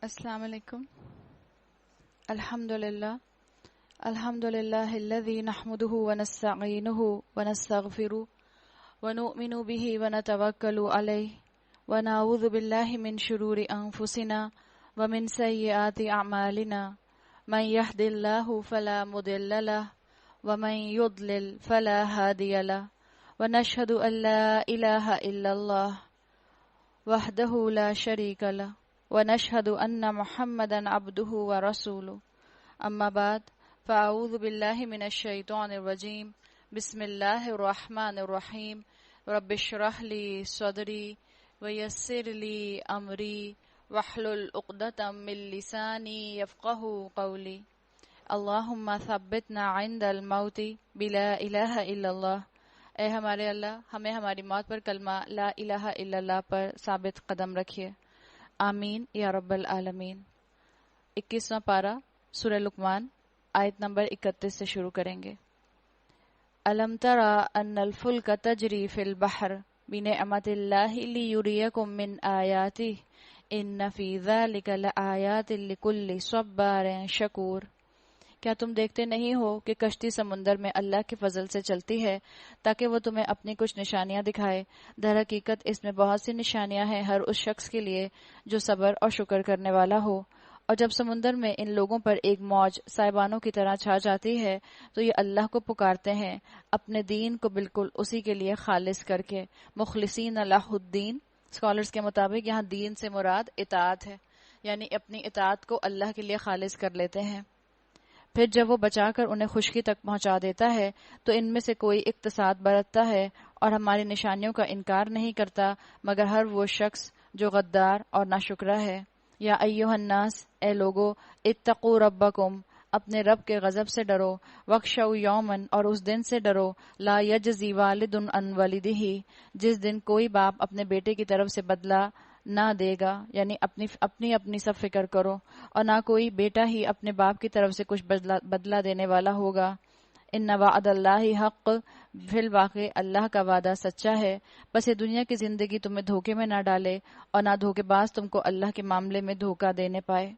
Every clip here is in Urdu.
السلام علیکم. الحمد للہ الذی نحمده ونستعینه ونستغفره ونؤمن به ونتوکل علیہ ونعوذ باللہ من شرور انفسنا ومن سیئات اعمالنا من یهد اللہ فلا مضل له ومن یضلل فلا هادی له ونشهد ان لا الہ الا اللہ وحدہ لا شریک له ونشهد ان محمدا عبده ورسوله. اما بعد فاعوذ باللہ من الشیطان الرجیم. بسم اللہ الرحمن الرحیم. رب اشرح لی صدری ویسر لی امری واحلل عقدۃ من لسانی یفقهوا قولی. اللہم ثبتنا عند الموت بلا الہ الا اللہ. اے ہمارے اللہ، ہمیں ہماری موت پر کلمہ لا الہ الا اللہ پر ثابت قدم رکھیے. آمین یا رب العالمین. 21واں پارہ سورہ لقمان، آیت نمبر 31 سے شروع کریں گے. الم تری ان الفلک تجری فی البحر بنعمت اللہ لیریکم من آیاتہ ان فی ذلک لآیات لکل صبار شکور. کیا تم دیکھتے نہیں ہو کہ کشتی سمندر میں اللہ کے فضل سے چلتی ہے تاکہ وہ تمہیں اپنی کچھ نشانیاں دکھائے؟ در حقیقت اس میں بہت سی نشانیاں ہیں ہر اس شخص کے لیے جو صبر اور شکر کرنے والا ہو. اور جب سمندر میں ان لوگوں پر ایک موج سائبانوں کی طرح چھا جاتی ہے تو یہ اللہ کو پکارتے ہیں اپنے دین کو بالکل اسی کے لیے خالص کر کے، مخلصین لہ الدین. اسکالرز کے مطابق یہاں دین سے مراد اطاعت ہے، یعنی اپنی اطاعت کو اللہ کے لیے خالص کر لیتے ہیں. پھر جب وہ بچا کر انہیں خشکی تک پہنچا دیتا ہے تو ان میں سے کوئی اقتصاد برتتا ہے اور ہماری نشانیوں کا انکار نہیں کرتا مگر ہر وہ شخص جو غدار اور ناشکرا ہے. یا ایھا الناس، اے لوگو، اتقوا ربکم، اپنے رب کے غضب سے ڈرو، واخشوا یومن، اور اس دن سے ڈرو، لا یجزی والد عن ولدہ، جس دن کوئی باپ اپنے بیٹے کی طرف سے بدلہ نہ دے گا، یعنی اپنی سب فکر کرو، اور نہ کوئی بیٹا ہی اپنے باپ کی طرف سے کچھ بدلہ دینے والا ہوگا. ان وعد اللہ حق، فی الواقع اللہ کا وعدہ سچا ہے. بس یہ دنیا کی زندگی تمہیں دھوکے میں نہ ڈالے اور نہ دھوکے باز تم کو اللہ کے معاملے میں دھوکہ دینے پائے.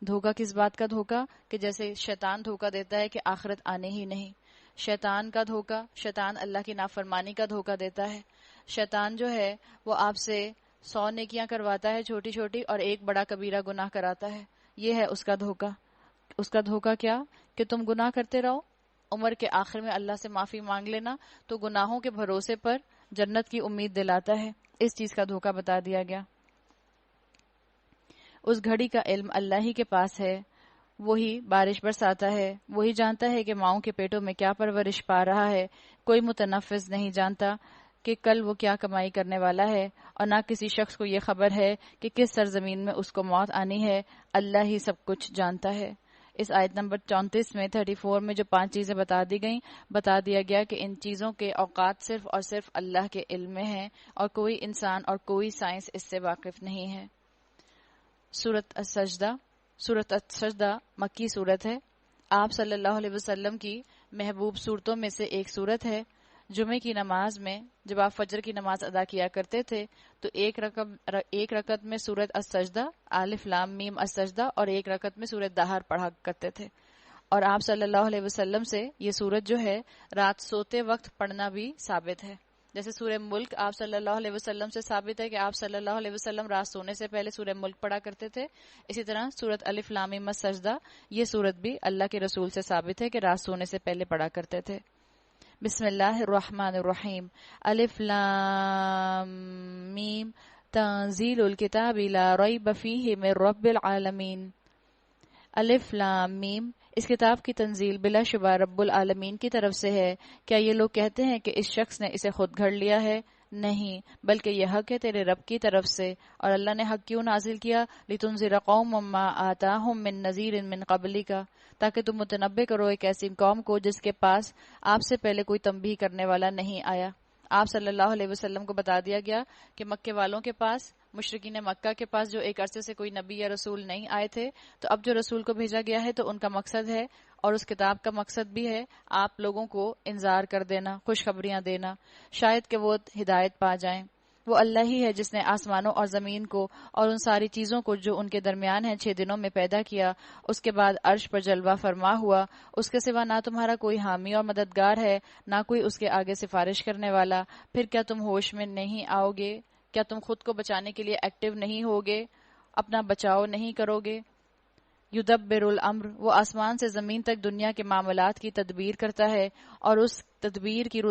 دھوکہ کس بات کا دھوکہ؟ کہ جیسے شیطان دھوکہ دیتا ہے کہ آخرت آنے ہی نہیں. شیطان کا دھوکہ، شیطان اللہ کی نافرمانی کا دھوکہ دیتا ہے. شیطان جو ہے وہ آپ سے 100 نیکیاں کرواتا ہے چھوٹی چھوٹی اور ایک بڑا کبیرہ گناہ کراتا ہے. یہ ہے اس کا دھوکہ. اس کا دھوکہ کیا؟ کہ تم گناہ کرتے رہو، عمر کے آخر میں اللہ سے معافی مانگ لینا تو گناہوں کے بھروسے پر جنت کی امید دلاتا ہے. اس چیز کا دھوکہ بتا دیا گیا. اس گھڑی کا علم اللہ ہی کے پاس ہے، وہی بارش برساتا ہے، وہی جانتا ہے کہ ماؤں کے پیٹوں میں کیا پرورش پا رہا ہے. کوئی متنفذ نہیں جانتا کہ کل وہ کیا کمائی کرنے والا ہے، اور نہ کسی شخص کو یہ خبر ہے کہ کس سرزمین میں اس کو موت آنی ہے. اللہ ہی سب کچھ جانتا ہے. اس آیت نمبر 34 میں 34 میں جو 5 چیزیں بتا دی گئیں، بتا دیا گیا کہ ان چیزوں کے اوقات صرف اور صرف اللہ کے علم میں ہیں اور کوئی انسان اور کوئی سائنس اس سے واقف نہیں ہے. سورۃ السجدہ مکی صورت ہے. آپ صلی اللہ علیہ وسلم کی محبوب صورتوں میں سے ایک صورت ہے. جمعے کی نماز میں جب آپ فجر کی نماز ادا کیا کرتے تھے تو ایک رکعت میں سورۃ السجدہ، الف لام میم السجدہ، اور ایک رکعت میں سورۃ دہر پڑھا کرتے تھے. اور آپ صلی اللہ علیہ وسلم سے یہ سورت جو ہے رات سوتے وقت پڑھنا بھی ثابت ہے. جیسے سورہ ملک آپ صلی اللہ علیہ وسلم سے ثابت ہے کہ آپ صلی اللہ علیہ وسلم رات سونے سے پہلے سورہ ملک پڑھا کرتے تھے. اسی طرح سورۃ الف لام میم السجدہ، یہ سورت بھی اللہ کے رسول سے ثابت ہے کہ رات سونے سے پہلے پڑھا کرتے تھے. بسم اللہ الرحمن الرحیم. الف لام میم تنزیل الکتاب لا ریب فیہ من رب العالمین. الف لام میم، اس کتاب کی تنزیل بلا شبہ رب العالمین کی طرف سے ہے. کیا یہ لوگ کہتے ہیں کہ اس شخص نے اسے خود گھڑ لیا ہے؟ نہیں، بلکہ یہ حق ہے تیرے رب کی طرف سے. اور اللہ نے حق کیوں نازل کیا؟ لتنذر قوما ما آتاہم من نذیر من قبلک، تاکہ تم متنبہ کرو ایک ایسی قوم کو جس کے پاس آپ سے پہلے کوئی تنبیہ کرنے والا نہیں آیا. آپ صلی اللہ علیہ وسلم کو بتا دیا گیا کہ مکے والوں کے پاس، مشرکین مکہ کے پاس جو ایک عرصے سے کوئی نبی یا رسول نہیں آئے تھے، تو اب جو رسول کو بھیجا گیا ہے تو ان کا مقصد ہے اور اس کتاب کا مقصد بھی ہے آپ لوگوں کو انذار کر دینا، خوشخبریاں دینا، شاید کہ وہ ہدایت پا جائیں. وہ اللہ ہی ہے جس نے آسمانوں اور زمین کو اور ان ساری چیزوں کو جو ان کے درمیان ہیں 6 دنوں میں پیدا کیا، اس کے بعد عرش پر جلوہ فرما ہوا۔ اس کے سوا نہ تمہارا کوئی حامی اور مددگار ہے، نہ کوئی اس کے آگے سفارش کرنے والا۔ پھر کیا تم ہوش میں نہیں آؤ گے؟ کیا تم خود کو بچانے کے لیے ایکٹیو نہیں ہوگے، اپنا بچاؤ نہیں کرو گے؟ یدبر الامر، وہ آسمان سے زمین تک دنیا کے معاملات کی تدبیر کرتا ہے، اور اس تدبیر کی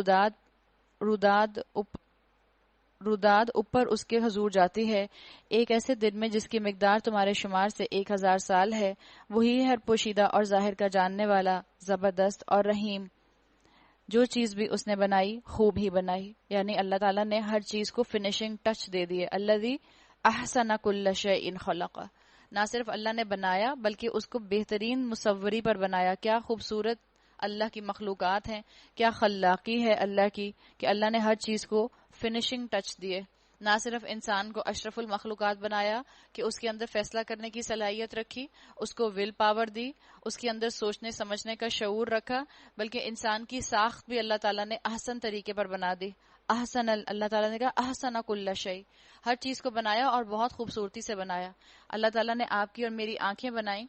روداد اوپر اس کے حضور جاتی ہے ایک ایسے دن میں جس کی مقدار تمہارے شمار سے 1000 سال ہے۔ وہی ہر پوشیدہ اور ظاہر کا جاننے والا، زبردست اور رحیم۔ جو چیز بھی اس نے بنائی خوب ہی بنائی، یعنی اللہ تعالیٰ نے ہر چیز کو فنیشنگ ٹچ دے دیے۔ الذی احسن کل شیء خلق، نہ صرف اللہ نے بنایا بلکہ اس کو بہترین مصوری پر بنایا۔ کیا خوبصورت اللہ کی مخلوقات ہیں، کیا خلاقی ہے اللہ کی کہ اللہ نے ہر چیز کو فنیشنگ ٹچ دیے۔ نہ صرف انسان کو اشرف المخلوقات بنایا کہ اس کے اندر فیصلہ کرنے کی صلاحیت رکھی، اس کو ول پاور دی، اس کے اندر سوچنے سمجھنے کا شعور رکھا، بلکہ انسان کی ساخت بھی اللہ تعالیٰ نے احسن طریقے پر بنا دی۔ احسن، اللہ تعالیٰ نے کہا احسن کل شیء، ہر چیز کو بنایا اور بہت خوبصورتی سے بنایا۔ اللہ تعالیٰ نے آپ کی اور میری آنکھیں بنائیں،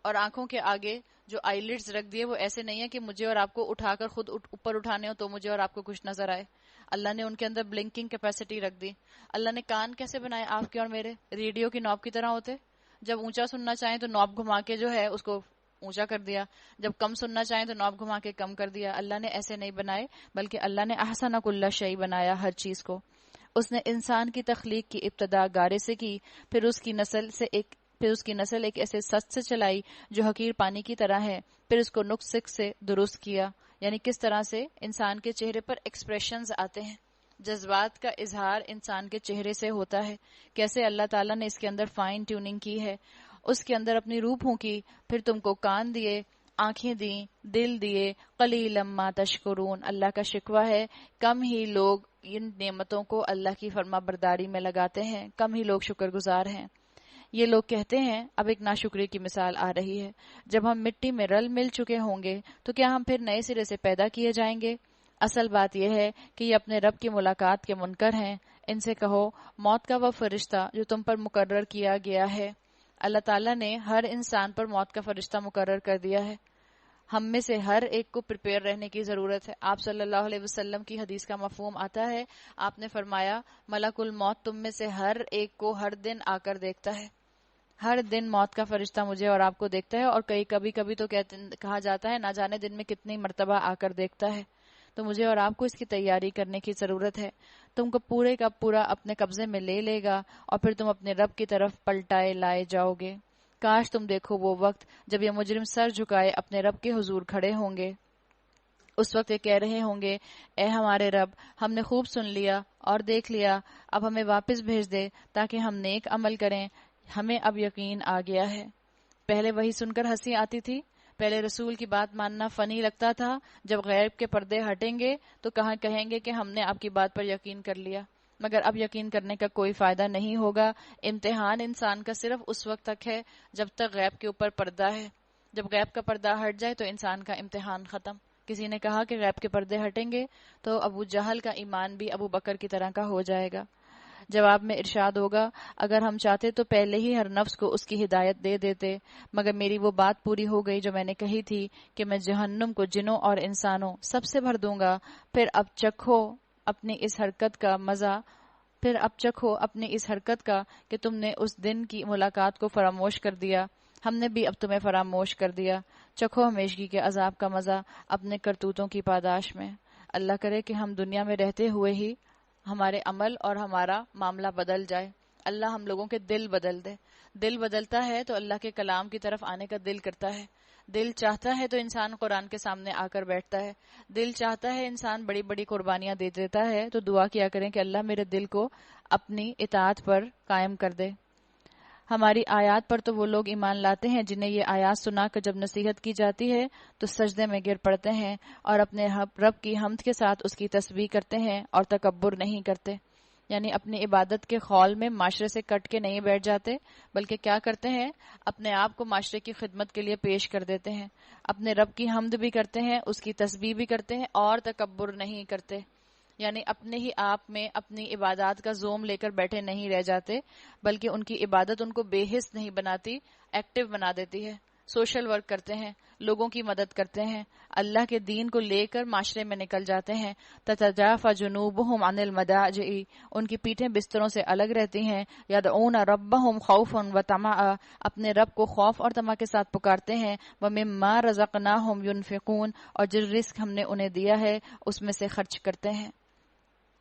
اور آنکھوں کے آگے جو آئی لڈز رکھ دیے وہ ایسے نہیں ہے کہ مجھے اور آپ کو اٹھا کر خود اوپر اٹھانے ہو تو مجھے اور آپ کو کچھ نظر آئے۔ اللہ نے ان کے اندر بلنکنگ کیپیسٹی رکھ دی۔ اللہ نے کان کیسے بنائے آپ کے اور میرے؟ ریڈیو کی نوب کی طرح ہوتے، جب اونچا سننا چاہیں تو نوب گھما کے جو ہے اس کو اونچا کر دیا، جب کم سننا چاہیں تو نوب گھما کے کم کر دیا۔ اللہ نے ایسے نہیں بنائے، بلکہ اللہ نے احسن کل شیء بنایا ہر چیز کو۔ اس نے انسان کی تخلیق کی ابتدا گارے سے کی، پھر اس کی نسل ایک ایسے سچ سے چلائی جو حقیر پانی کی طرح ہے، پھر اس کو نطفہ سے درست کیا، یعنی کس طرح سے انسان کے چہرے پر ایکسپریشنز آتے ہیں، جذبات کا اظہار انسان کے چہرے سے ہوتا ہے، کیسے اللہ تعالیٰ نے اس کے اندر فائن ٹیوننگ کی ہے، اس کے اندر اپنی روح پھونکی، پھر تم کو کان دیے، آنکھیں دیں، دل دیے، قلیلا ما تشکرون۔ اللہ کا شکوہ ہے کم ہی لوگ ان نعمتوں کو اللہ کی فرما برداری میں لگاتے ہیں، کم ہی لوگ شکر گزار ہیں۔ یہ لوگ کہتے ہیں، اب ایک ناشکری کی مثال آ رہی ہے، جب ہم مٹی میں رل مل چکے ہوں گے تو کیا ہم پھر نئے سرے سے پیدا کیے جائیں گے؟ اصل بات یہ ہے کہ یہ اپنے رب کی ملاقات کے منکر ہیں۔ ان سے کہو، موت کا وہ فرشتہ جو تم پر مقرر کیا گیا ہے، اللہ تعالیٰ نے ہر انسان پر موت کا فرشتہ مقرر کر دیا ہے۔ ہم میں سے ہر ایک کو پریپیئر رہنے کی ضرورت ہے۔ آپ صلی اللہ علیہ وسلم کی حدیث کا مفہوم آتا ہے، آپ نے فرمایا ملک الموت تم میں سے ہر ایک کو ہر دن آ کر دیکھتا ہے۔ ہر دن موت کا فرشتہ مجھے اور آپ کو دیکھتا ہے، اور کبھی تو کہا جاتا ہے نہ جانے دن میں کتنی مرتبہ آ کر دیکھتا ہے۔ تو مجھے اور آپ کو اس کی تیاری کرنے کی ضرورت ہے۔ تم کو پورے کا پورا اپنے قبضے میں لے لے گا، اور پھر تم اپنے رب کی طرف پلٹائے لائے جاؤ گے۔ کاش تم دیکھو وہ وقت جب یہ مجرم سر جھکائے اپنے رب کے حضور کھڑے ہوں گے۔ اس وقت یہ کہہ رہے ہوں گے، اے ہمارے رب، ہم نے خوب سن لیا اور دیکھ لیا، اب ہمیں واپس بھیج دے تاکہ ہم نیک عمل کریں، ہمیں اب یقین آ گیا ہے۔ پہلے وہی سن کر ہنسی آتی تھی، پہلے رسول کی بات ماننا فنی لگتا تھا، جب غیب کے پردے ہٹیں گے تو کہیں گے کہ ہم نے آپ کی بات پر یقین کر لیا، مگر اب یقین کرنے کا کوئی فائدہ نہیں ہوگا۔ امتحان انسان کا صرف اس وقت تک ہے جب تک غیب کے اوپر پردہ ہے، جب غیب کا پردہ ہٹ جائے تو انسان کا امتحان ختم۔ کسی نے کہا کہ غیب کے پردے ہٹیں گے تو ابو جہل کا ایمان بھی ابو بکر کی طرح کا ہو جائے گا۔ جواب میں ارشاد ہوگا، اگر ہم چاہتے تو پہلے ہی ہر نفس کو اس کی ہدایت دے دیتے، مگر میری وہ بات پوری ہو گئی جو میں نے کہی تھی کہ میں جہنم کو جنوں اور انسانوں سب سے بھر دوں گا۔ پھر اب چکھو اپنی اس حرکت کا کہ تم نے اس دن کی ملاقات کو فراموش کر دیا، ہم نے بھی اب تمہیں فراموش کر دیا۔ چکھو ہمیشگی کے عذاب کا مزہ اپنے کرتوتوں کی پاداش میں۔ اللہ کرے کہ ہم دنیا میں رہتے ہوئے ہی ہمارے عمل اور ہمارا معاملہ بدل جائے، اللہ ہم لوگوں کے دل بدل دے۔ دل بدلتا ہے تو اللہ کے کلام کی طرف آنے کا دل کرتا ہے، دل چاہتا ہے تو انسان قرآن کے سامنے آ کر بیٹھتا ہے، دل چاہتا ہے انسان بڑی بڑی قربانیاں دے دیتا ہے، تو دعا کیا کریں کہ اللہ میرے دل کو اپنی اطاعت پر قائم کر دے۔ ہماری آیات پر تو وہ لوگ ایمان لاتے ہیں جنہیں یہ آیات سنا کر جب نصیحت کی جاتی ہے تو سجدے میں گر پڑتے ہیں اور اپنے رب کی حمد کے ساتھ اس کی تسبیح کرتے ہیں اور تکبر نہیں کرتے، یعنی اپنی عبادت کے خول میں معاشرے سے کٹ کے نہیں بیٹھ جاتے، بلکہ کیا کرتے ہیں، اپنے آپ کو معاشرے کی خدمت کے لیے پیش کر دیتے ہیں، اپنے رب کی حمد بھی کرتے ہیں، اس کی تسبیح بھی کرتے ہیں اور تکبر نہیں کرتے۔ یعنی اپنے ہی آپ میں اپنی عبادات کا زوم لے کر بیٹھے نہیں رہ جاتے، بلکہ ان کی عبادت ان کو بے حس نہیں بناتی، ایکٹیو بنا دیتی ہے۔ سوشل ورک کرتے ہیں، لوگوں کی مدد کرتے ہیں، اللہ کے دین کو لے کر معاشرے میں نکل جاتے ہیں۔ تتجافى جنوبهم عن المضاجع، ان کی پیٹھیں بستروں سے الگ رہتی ہیں۔ يدعون ربهم خوفا وطمعا، اپنے رب کو خوف اور طمع کے ساتھ پکارتے ہیں۔ ومما رزقناهم ينفقون، اور جس رزق ہم نے انہیں دیا ہے اس میں سے خرچ کرتے ہیں۔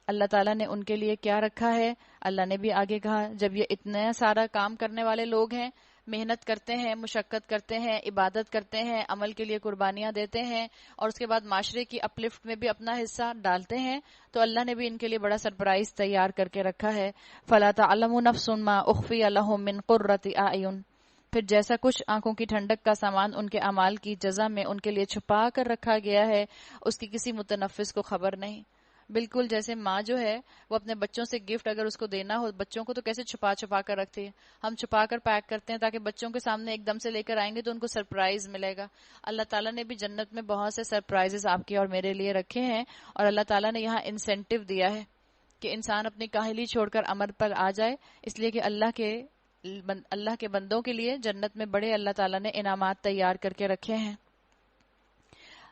اللہ تعالیٰ نے ان کے لیے کیا رکھا ہے؟ اللہ نے بھی آگے کہا، جب یہ اتنا سارا کام کرنے والے لوگ ہیں، محنت کرتے ہیں، مشقت کرتے ہیں، عبادت کرتے ہیں، عمل کے لیے قربانیاں دیتے ہیں، اور اس کے بعد معاشرے کی اپلفٹ میں بھی اپنا حصہ ڈالتے ہیں، تو اللہ نے بھی ان کے لیے بڑا سرپرائز تیار کر کے رکھا ہے۔ فَلَا تَعْلَمُ نَفْسٌ مَا أُخْفِيَ لَهُم مِّن قُرَّةِ أَعْيُنٍ، پھر جیسا کچھ آنکھوں کی ٹھنڈک کا سامان ان کے اعمال کی جزا میں ان کے لیے چھپا کر رکھا گیا ہے، اس کی کسی متنفس کو خبر نہیں۔ بالکل جیسے ماں جو ہے وہ اپنے بچوں سے گفٹ اگر اس کو دینا ہو، بچوں کو تو کیسے چھپا چھپا کر رکھتی ہے، ہم چھپا کر پیک کرتے ہیں تاکہ بچوں کے سامنے ایک دم سے لے کر آئیں گے تو ان کو سرپرائز ملے گا۔ اللہ تعالیٰ نے بھی جنت میں بہت سے سرپرائزز آپ کے اور میرے لیے رکھے ہیں، اور اللہ تعالیٰ نے یہاں انسینٹیو دیا ہے کہ انسان اپنی کاہلی چھوڑ کر عمل پر آ جائے، اس لیے کہ اللہ کے بندوں کے لیے جنت میں بڑے اللہ تعالیٰ نے انعامات تیار کر کے رکھے ہیں۔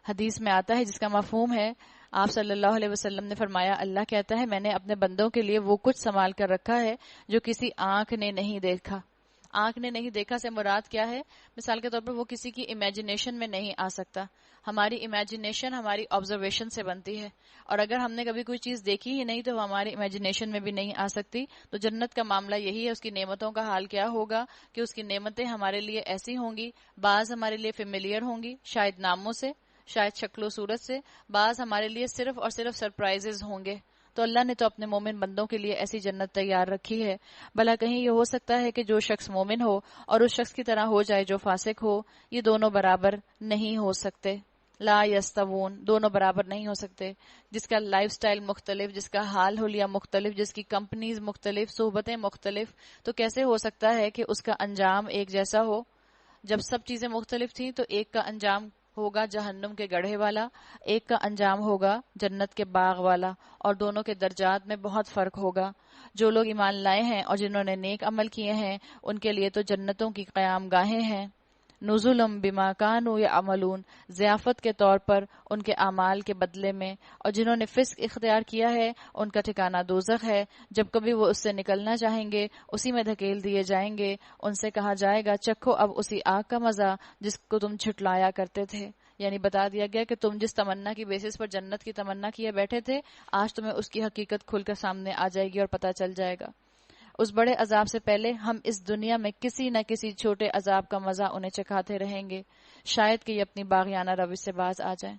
حدیث میں آتا ہے جس کا مفہوم ہے، آپ صلی اللہ علیہ وسلم نے فرمایا، اللہ کہتا ہے میں نے اپنے بندوں کے لیے وہ کچھ سنبھال کر رکھا ہے جو کسی آنکھ نے نہیں دیکھا۔ آنکھ نے نہیں دیکھا سے مراد کیا ہے؟ مثال کے طور پر وہ کسی کی امیجنیشن میں نہیں آ سکتا۔ ہماری امیجنیشن ہماری آبزرویشن سے بنتی ہے، اور اگر ہم نے کبھی کوئی چیز دیکھی ہی نہیں تو وہ ہماری امیجنیشن میں بھی نہیں آ سکتی۔ تو جنت کا معاملہ یہی ہے، اس کی نعمتوں کا حال کیا ہوگا کہ اس کی نعمتیں ہمارے لیے ایسی ہوں گی، بعض ہمارے لیے فیملیئر ہوں گی، شاید ناموں سے، شاید شکل و صورت سے، بعض ہمارے لیے صرف اور صرف سرپرائزز ہوں گے۔ تو اللہ نے تو اپنے مومن بندوں کے لیے ایسی جنت تیار رکھی ہے۔ بھلا کہیں یہ ہو سکتا ہے کہ جو شخص مومن ہو اور اس شخص کی طرح ہو جائے جو فاسق ہو؟ یہ دونوں برابر نہیں ہو سکتے۔ لا یستوون، دونوں برابر نہیں ہو سکتے۔ جس کا لائف سٹائل مختلف، جس کا حال حلیہ مختلف، جس کی کمپنیز مختلف، صحبتیں مختلف، تو کیسے ہو سکتا ہے کہ اس کا انجام ایک جیسا ہو؟ جب سب چیزیں مختلف تھیں تو ایک کا انجام ہوگا جہنم کے گڑھے والا، ایک کا انجام ہوگا جنت کے باغ والا، اور دونوں کے درجات میں بہت فرق ہوگا۔ جو لوگ ایمان لائے ہیں اور جنہوں نے نیک عمل کیے ہیں ان کے لیے تو جنتوں کی قیام گاہیں ہیں۔ نزلم بما کانوا یعملون، ضیافت کے طور پر ان کے اعمال کے بدلے میں، اور جنہوں نے فسق اختیار کیا ہے ان کا ٹھکانہ دوزخ ہے، جب کبھی وہ اس سے نکلنا چاہیں گے اسی میں دھکیل دیے جائیں گے۔ ان سے کہا جائے گا چکھو اب اسی آگ کا مزہ جس کو تم جھٹلایا کرتے تھے، یعنی بتا دیا گیا کہ تم جس تمنا کی بیسس پر جنت کی تمنا کیے بیٹھے تھے، آج تمہیں اس کی حقیقت کھل کر سامنے آ جائے گی اور پتہ چل جائے گا۔ اس بڑے عذاب سے پہلے ہم اس دنیا میں کسی نہ کسی چھوٹے عذاب کا مزہ انہیں چکھاتے رہیں گے، شاید کہ یہ اپنی باغیانہ روش سے باز آ جائیں۔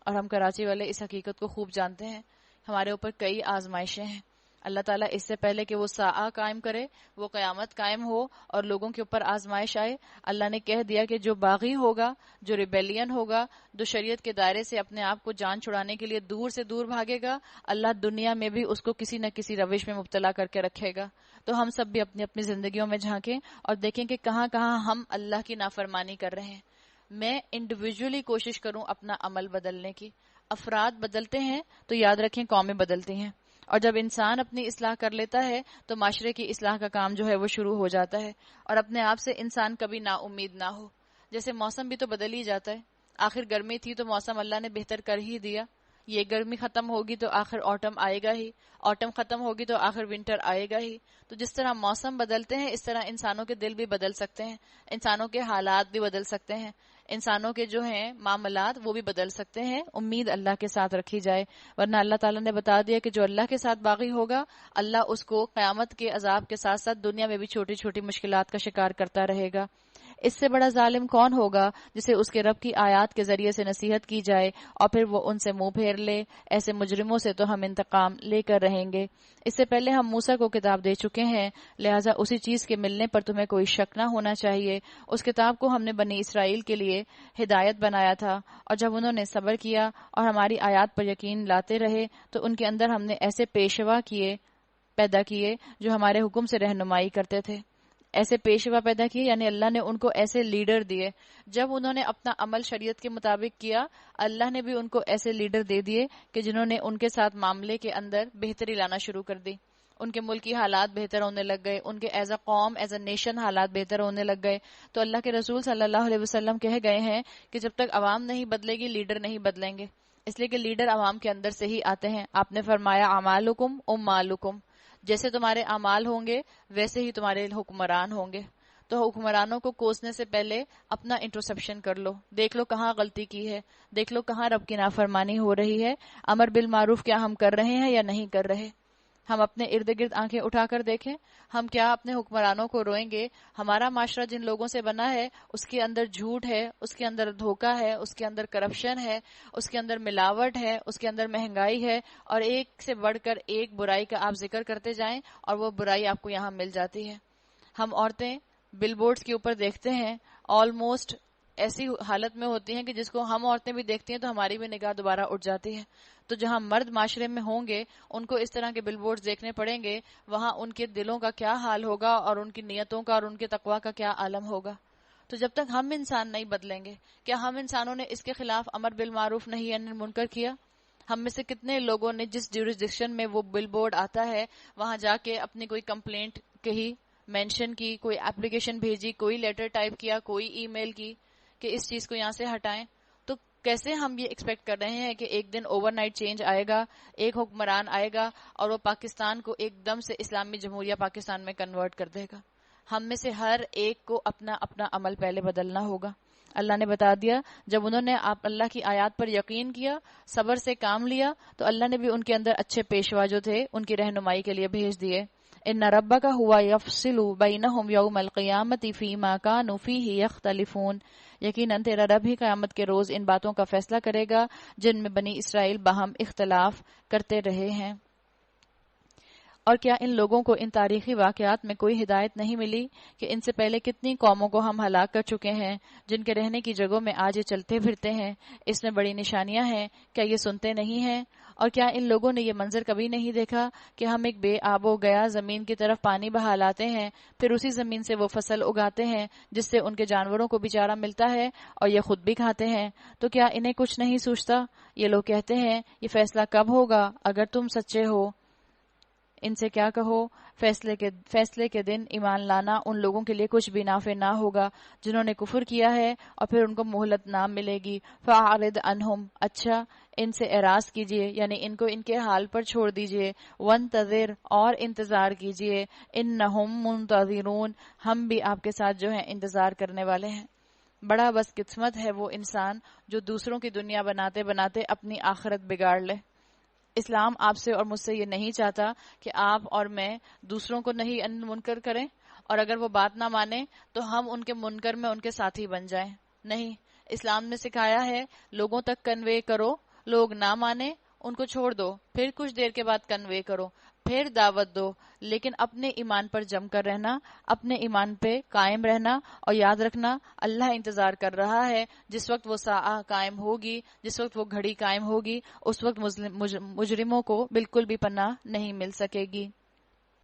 اور ہم کراچی والے اس حقیقت کو خوب جانتے ہیں، ہمارے اوپر کئی آزمائشیں ہیں۔ اللہ تعالیٰ اس سے پہلے کہ وہ ساعہ قائم کرے، وہ قیامت قائم ہو اور لوگوں کے اوپر آزمائش آئے، اللہ نے کہہ دیا کہ جو باغی ہوگا، جو ریبیلین ہوگا، جو شریعت کے دائرے سے اپنے آپ کو جان چھڑانے کے لیے دور سے دور بھاگے گا، اللہ دنیا میں بھی اس کو کسی نہ کسی روش میں مبتلا کر کے رکھے گا۔ تو ہم سب بھی اپنی اپنی زندگیوں میں جھانکیں اور دیکھیں کہ کہاں کہاں ہم اللہ کی نافرمانی کر رہے ہیں۔ میں انڈیویجولی کوشش کروں اپنا عمل بدلنے کی۔ افراد بدلتے ہیں تو یاد رکھیں قومیں بدلتی ہیں، اور جب انسان اپنی اصلاح کر لیتا ہے تو معاشرے کی اصلاح کا کام جو ہے وہ شروع ہو جاتا ہے۔ اور اپنے آپ سے انسان کبھی نا امید نہ ہو۔ جیسے موسم بھی تو بدل ہی جاتا ہے، آخر گرمی تھی تو موسم اللہ نے بہتر کر ہی دیا، یہ گرمی ختم ہوگی تو آخر آٹم آئے گا ہی، آٹم ختم ہوگی تو آخر ونٹر آئے گا ہی۔ تو جس طرح موسم بدلتے ہیں اس طرح انسانوں کے دل بھی بدل سکتے ہیں، انسانوں کے حالات بھی بدل سکتے ہیں، انسانوں کے جو ہیں معاملات وہ بھی بدل سکتے ہیں۔ امید اللہ کے ساتھ رکھی جائے، ورنہ اللہ تعالیٰ نے بتا دیا کہ جو اللہ کے ساتھ باغی ہوگا اللہ اس کو قیامت کے عذاب کے ساتھ ساتھ دنیا میں بھی چھوٹی چھوٹی مشکلات کا شکار کرتا رہے گا۔ اس سے بڑا ظالم کون ہوگا جسے اس کے رب کی آیات کے ذریعے سے نصیحت کی جائے اور پھر وہ ان سے منہ پھیر لے؟ ایسے مجرموں سے تو ہم انتقام لے کر رہیں گے۔ اس سے پہلے ہم موسیٰ کو کتاب دے چکے ہیں، لہٰذا اسی چیز کے ملنے پر تمہیں کوئی شک نہ ہونا چاہیے۔ اس کتاب کو ہم نے بنی اسرائیل کے لیے ہدایت بنایا تھا، اور جب انہوں نے صبر کیا اور ہماری آیات پر یقین لاتے رہے تو ان کے اندر ہم نے ایسے پیشوا پیدا کیے جو ہمارے حکم سے رہنمائی کرتے تھے۔ ایسے پیشوا پیدا کیے، یعنی اللہ نے ان کو ایسے لیڈر دیے. جب انہوں نے اپنا عمل شریعت کے مطابق کیا، اللہ نے بھی ان کو ایسے لیڈر دے دیے کہ جنہوں نے ان کے ساتھ معاملے کے اندر بہتری لانا شروع کر دی. ان کے ملکی حالات بہتر ہونے لگ گئے، ان کے ایز اے قوم، ایز اے نیشن حالات بہتر ہونے لگ گئے. تو اللہ کے رسول صلی اللہ علیہ وسلم کہہ گئے ہیں کہ جب تک عوام نہیں بدلے گی، لیڈر نہیں بدلیں گے. اس لیے کہ لیڈر عوام کے اندر سے ہی آتے ہیں. آپ نے فرمایا اعمالکم اموالکم، جیسے تمہارے اعمال ہوں گے ویسے ہی تمہارے حکمران ہوں گے. تو حکمرانوں کو کوسنے سے پہلے اپنا انٹروسپشن کر لو، دیکھ لو کہاں غلطی کی ہے، دیکھ لو کہاں رب کی نافرمانی ہو رہی ہے. امر بالمعروف کیا ہم کر رہے ہیں یا نہیں کر رہے؟ ہم اپنے ارد گرد آنکھیں اٹھا کر دیکھیں، ہم کیا اپنے حکمرانوں کو روئیں گے؟ ہمارا معاشرہ جن لوگوں سے بنا ہے اس کے اندر جھوٹ ہے، اس کے اندر دھوکہ ہے، اس کے اندر کرپشن ہے، اس کے اندر ملاوٹ ہے، اس کے اندر مہنگائی ہے، اور ایک سے بڑھ کر ایک برائی کا آپ ذکر کرتے جائیں اور وہ برائی آپ کو یہاں مل جاتی ہے. ہم عورتیں بل بورڈز کے اوپر دیکھتے ہیں، آلموسٹ ایسی حالت میں ہوتی ہیں کہ جس کو ہم عورتیں بھی دیکھتی ہیں تو ہماری بھی نگاہ دوبارہ اٹھ جاتی ہے. تو جہاں مرد معاشرے میں ہوں گے ان کو اس طرح کے بل بورڈز دیکھنے پڑیں گے، وہاں ان کے دلوں کا کیا حال ہوگا اور ان کی نیتوں کا اور ان کے تقویٰ کا کیا عالم ہوگا. تو جب تک ہم انسان نہیں بدلیں گے، کیا ہم انسانوں نے اس کے خلاف امر بالمعروف نہیں عن المنکر کیا؟ ہم میں سے کتنے لوگوں نے جس جیورسڈکشن میں وہ بل بورڈ آتا ہے وہاں جا کے اپنی کوئی کمپلینٹ کہی، مینشن کی، کوئی اپلیکیشن بھیجی، کوئی لیٹر ٹائپ کیا، کوئی ای میل کی کہ اس چیز کو یہاں سے ہٹائیں؟ تو کیسے ہم یہ ایکسپیکٹ کر رہے ہیں کہ ایک دن اوور نائٹ چینج آئے گا، ایک حکمران آئے گا اور وہ پاکستان کو ایک دم سے اسلامی جمہوریہ پاکستان میں کنورٹ کر دے گا؟ ہم میں سے ہر ایک کو اپنا اپنا عمل پہلے بدلنا ہوگا. اللہ نے بتا دیا، جب انہوں نے آپ اللہ کی آیات پر یقین کیا، صبر سے کام لیا، تو اللہ نے بھی ان کے اندر اچھے پیشوا جو تھے ان کی رہنمائی کے لیے بھیج دیے. ان ربک ہوا یفصل بینہم یوم القیامۃ فیما کانوا فیہ یختلفون، یقیناً تیرا رب ہی قیامت کے روز ان باتوں کا فیصلہ کرے گا جن میں بنی اسرائیل باہم اختلاف کرتے رہے ہیں. اور کیا ان لوگوں کو ان تاریخی واقعات میں کوئی ہدایت نہیں ملی کہ ان سے پہلے کتنی قوموں کو ہم ہلاک کر چکے ہیں جن کے رہنے کی جگہوں میں آج یہ چلتے پھرتے ہیں؟ اس میں بڑی نشانیاں ہیں، کیا یہ سنتے نہیں ہیں؟ اور کیا ان لوگوں نے یہ منظر کبھی نہیں دیکھا کہ ہم ایک بے آب و گیا زمین کی طرف پانی بہا لاتے ہیں، پھر اسی زمین سے وہ فصل اگاتے ہیں جس سے ان کے جانوروں کو بھی چارہ ملتا ہے اور یہ خود بھی کھاتے ہیں؟ تو کیا انہیں کچھ نہیں سوچتا؟ یہ لوگ کہتے ہیں یہ فیصلہ کب ہوگا اگر تم سچے ہو؟ ان سے کیا کہو، فیصلے کے دن ایمان لانا ان لوگوں کے لیے کچھ بھی نافع نہ ہوگا جنہوں نے کفر کیا ہے اور پھر ان کو مہلت نہ ملے گی. فاعرض عنہم، اچھا ان سے اعراض کیجئے، یعنی ان کو ان کے حال پر چھوڑ دیجئے. وانتظر، اور انتظار کیجئے. انہم منتظرون، ہم بھی آپ کے ساتھ جو ہیں انتظار کرنے والے ہیں. بڑا بس قسمت ہے وہ انسان جو دوسروں کی دنیا بناتے بناتے اپنی آخرت بگاڑ لے. اسلام آپ سے اور مجھ سے یہ نہیں چاہتا کہ آپ اور میں دوسروں کو نہیں ان منکر کریں، اور اگر وہ بات نہ مانیں تو ہم ان کے منکر میں ان کے ساتھی بن جائیں. نہیں، اسلام نے سکھایا ہے لوگوں تک کنوے کرو، لوگ نہ مانیں ان کو چھوڑ دو، پھر کچھ دیر کے بعد کنوے کرو، پھر دعوت دو، لیکن اپنے ایمان پر جم کر رہنا، اپنے ایمان پہ قائم رہنا، اور یاد رکھنا اللہ انتظار کر رہا ہے. جس وقت وہ ساعہ قائم ہوگی، جس وقت وہ گھڑی قائم ہوگی، اس وقت مجرموں کو بالکل بھی پناہ نہیں مل سکے گی.